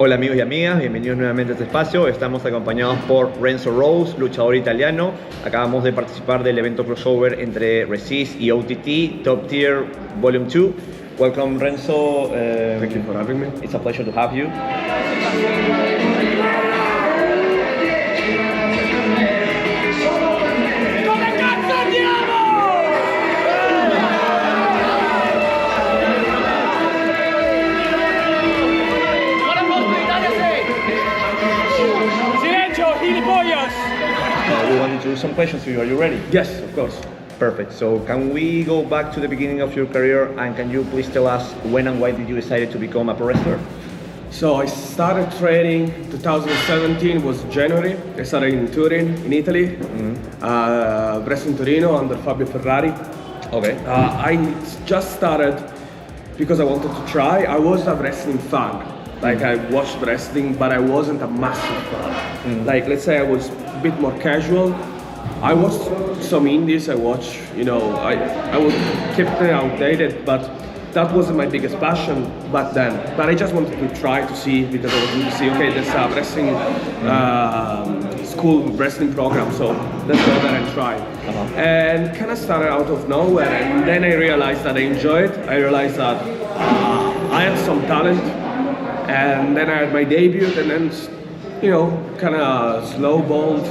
Hola amigos y amigas, bienvenidos nuevamente a este espacio. Estamos acompañados por Renzo Rose, luchador italiano. Acabamos de participar del evento crossover entre Resist y OTT, Top Tier Volume 2. Welcome Renzo. Thank you for having me. It's a pleasure to have you. We want to do some questions for you. Are you ready? Yes, of course. Perfect. So can we go back to the beginning of your career, and can you please tell us when and why did you decide to become a pro wrestler? So I started training 2017 was January. I started in Turin, in Italy. Wrestling Torino under Fabio Ferrari. Okay. I just started because I wanted to try. I was a wrestling fan. Like I watched wrestling, but I wasn't a massive fan. Like let's say I was a bit more casual. I watched some indies. I watched, I would keep it outdated, but that wasn't my biggest passion back then. But I just wanted to try to see because I wanted to see, okay, there's a wrestling school wrestling program, so let's go there and try. And kind of started out of nowhere, and then I realized that I enjoyed it. I realized that I had some talent. And then I had my debut, and then, kind of snowballed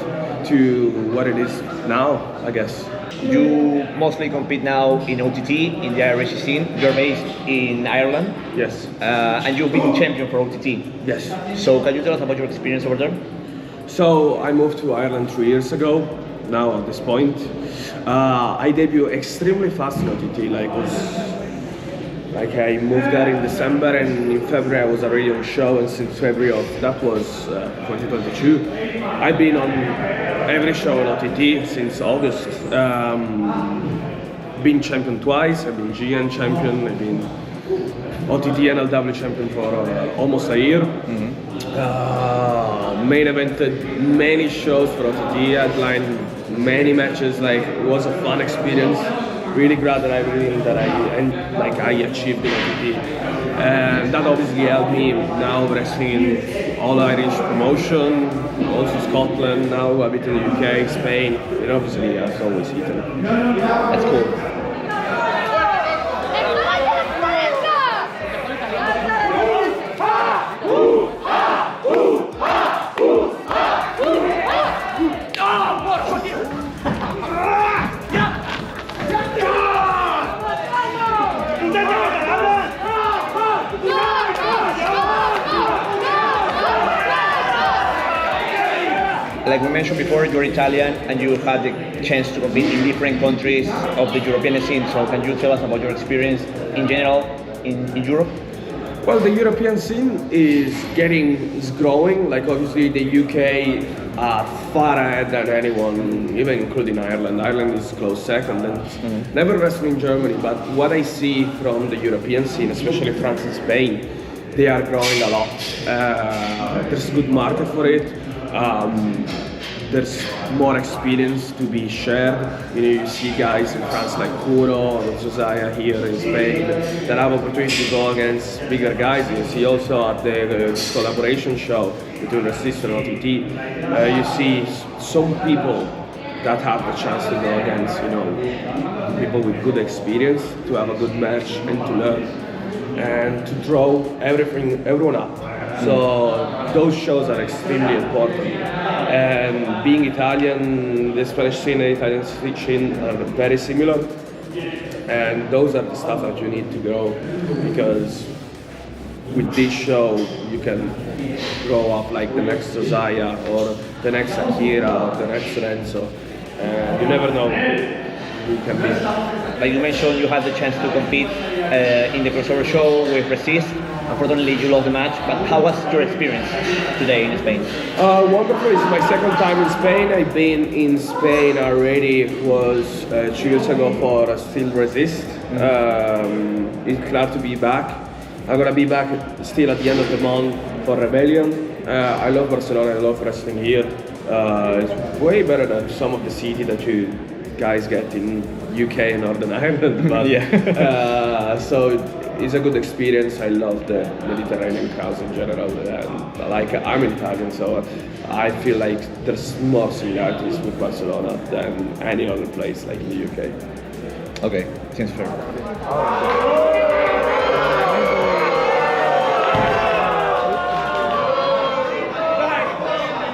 to what it is now, I guess. You mostly compete now in OTT, in the Irish scene. You're based in Ireland. Yes. And you've been champion for OTT. Yes. So can you tell us about your experience over there? So I moved to Ireland 3 years ago, now at this point. I debuted extremely fast in OTT, Like I moved there in December, and in February I was already on show, and since February of that was 2022, I've been on every show on OTT since August. Been champion twice. I've been GN champion. I've been OTT and LW champion for almost a year. Main evented many shows for OTT. Headlined many matches. Like it was a fun experience. Really glad that I achieved in OTT, and that obviously helped me now wrestling in all Irish promotion, also Scotland, now a bit in the UK, Spain, and obviously as always Italy. That's cool. Like we mentioned before, you're Italian and you had the chance to compete in different countries of the European scene. So can you tell us about your experience in general in Europe? Well, the European scene is growing. Like obviously the UK are far ahead than anyone, even including Ireland. Ireland is close second, and never wrestling in Germany. But what I see from the European scene, especially France and Spain, they are growing a lot. There's a good market for it. There's more experience to be shared. You see guys in France like Caro or Josiah here in Spain that have opportunity to go against bigger guys. You see also at the collaboration show between Resist and OTT, you see some people that have the chance to go against, people with good experience, to have a good match and to learn and to throw everyone up. So those shows are extremely important. And being Italian, the Spanish scene and Italian scene are very similar. And those are the stuff that you need to grow, because with this show you can grow up like the next Josiah or the next Akira or the next Renzo. And you never know who you can be. Like you mentioned, you had the chance to compete in the crossover show with Resist. Unfortunately, you lost the match, but how was your experience today in Spain? Wonderful. It's my second time in Spain. I've been in Spain already. It was 2 years ago for Still Resist. It's glad to be back. I'm gonna be back still at the end of the month for Rebellion. I love Barcelona. I love wrestling here. It's way better than some of the city that you guys get in UK and Northern Ireland. But, yeah. So it's a good experience. I love the Mediterranean crowds in general, and like I'm Italian, so I feel like there's more similarities with Barcelona than any other place like in the UK. Okay, seems fair.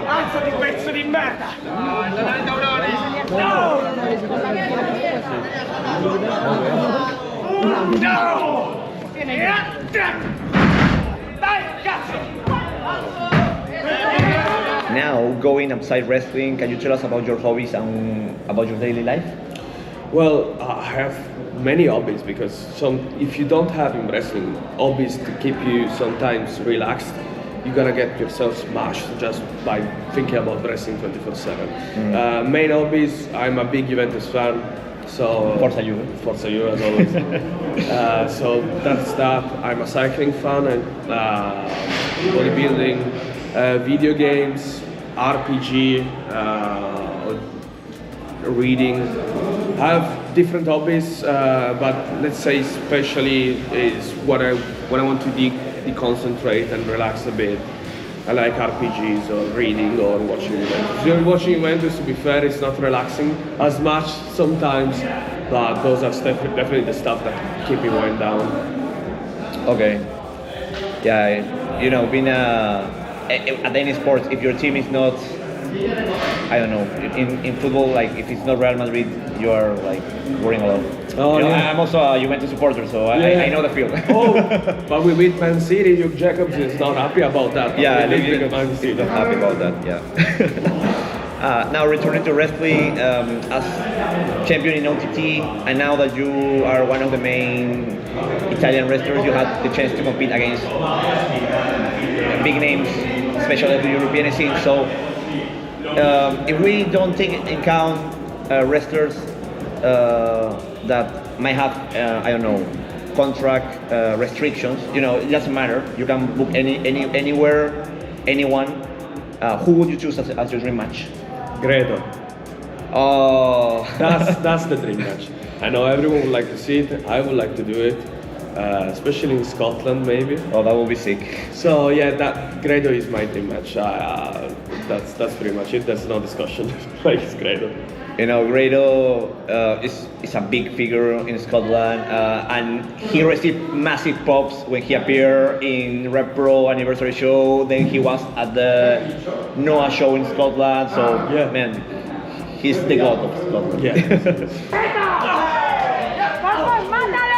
Alzati, pezzo di merda! No, non è Taurone! No! No! Dai, cazzo! Now, going outside wrestling, can you tell us about your hobbies and about your daily life? Well, I have many hobbies because if you don't have in wrestling hobbies to keep you sometimes relaxed, you're gonna get yourself smashed just by thinking about wrestling 24/7. Main hobbies, I'm a big Juventus fan, so Forza Juve. Forza Juve as always. So that's that. I'm a cycling fan and bodybuilding, video games, RPG, reading. I have different hobbies, but let's say especially is when I want to deconcentrate and relax a bit. I like RPGs or reading or watching Juventus. Watching Juventus, to be fair, it's not relaxing as much sometimes, but those are definitely the stuff that keep me wind down. Okay. Yeah, you know, being at any sport, if your team is not, I don't know, in football, like if it's not Real Madrid, you are like worrying a lot. Oh, you know, yeah. I'm also a Juventus supporter, so Yeah. I know the feel. Oh, but we beat Man City. Hugh Jacobs is not happy about that. Yeah, We they beat didn't Man City. not happy about that. Yeah. Now returning to wrestling, as champion in OTT, and now that you are one of the main Italian wrestlers, you had the chance to compete against big names, especially at the European scene. So, if we don't take into account wrestlers that might have, I don't know, contract restrictions, you know, it doesn't matter. You can book anywhere, anyone. Who would you choose as your dream match? Gredo. Oh, That's the dream match. I know everyone would like to see it. I would like to do it, especially in Scotland, maybe. oh, that would be sick. So yeah, that Gredo is my dream match. That's pretty much it. There's no discussion. Like it's Gredo. You know, Grado is a big figure in Scotland, and he received massive pops when he appeared in Red Pro anniversary show. Then he was at the Noah show in Scotland. So Yeah. man, he's the god of Scotland. Yeah. ¡Vamos, mátalo!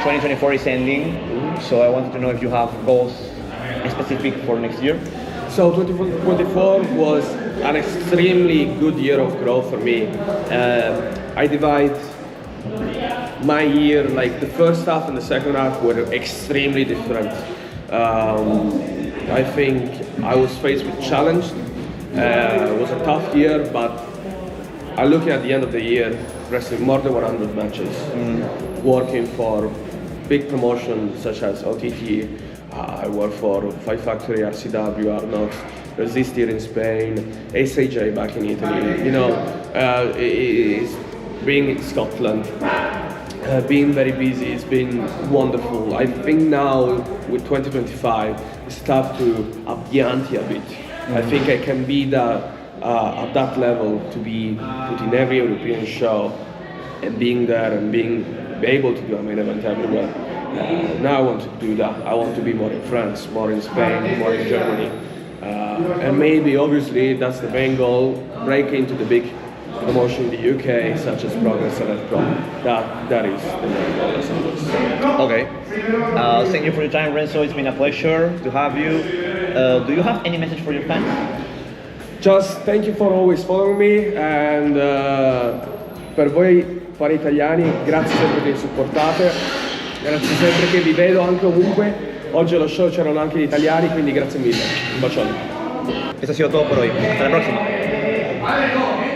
2024 is ending, so I wanted to know if you have goals specific for next year. So 2024 was an extremely good year of growth for me. I divide my year, like the first half and the second half were extremely different. I think I was faced with challenge. It was a tough year, but I look at the end of the year, wrestling more than 100 matches, working for big promotions such as OTT. I work for Fight Factory, RCW, Arnold, Resist here in Spain, SAJ back in Italy. You know, it's being in Scotland, being very busy, it's been wonderful. I think now with 2025, it's tough to up the ante a bit. I think I can be at that level to be put in every European show and being there and being able to do a main event everywhere. Now I want to do that. I want to be more in France, more in Spain, more in Germany. And maybe, obviously, that's the main goal, break into the big promotion in the UK, such as Progress and Pro. That is the main goal, as always. Okay. Thank you for your time, Renzo. It's been a pleasure to have you. Do you have any message for your fans? Just thank you for always following me, and per voi pari italiani, grazie sempre che mi supportate, grazie sempre che vi vedo anche ovunque. Oggi allo show c'erano anche gli italiani, quindi grazie mille. Un bacione. Eso ha sido todo por hoy. Hasta la próxima.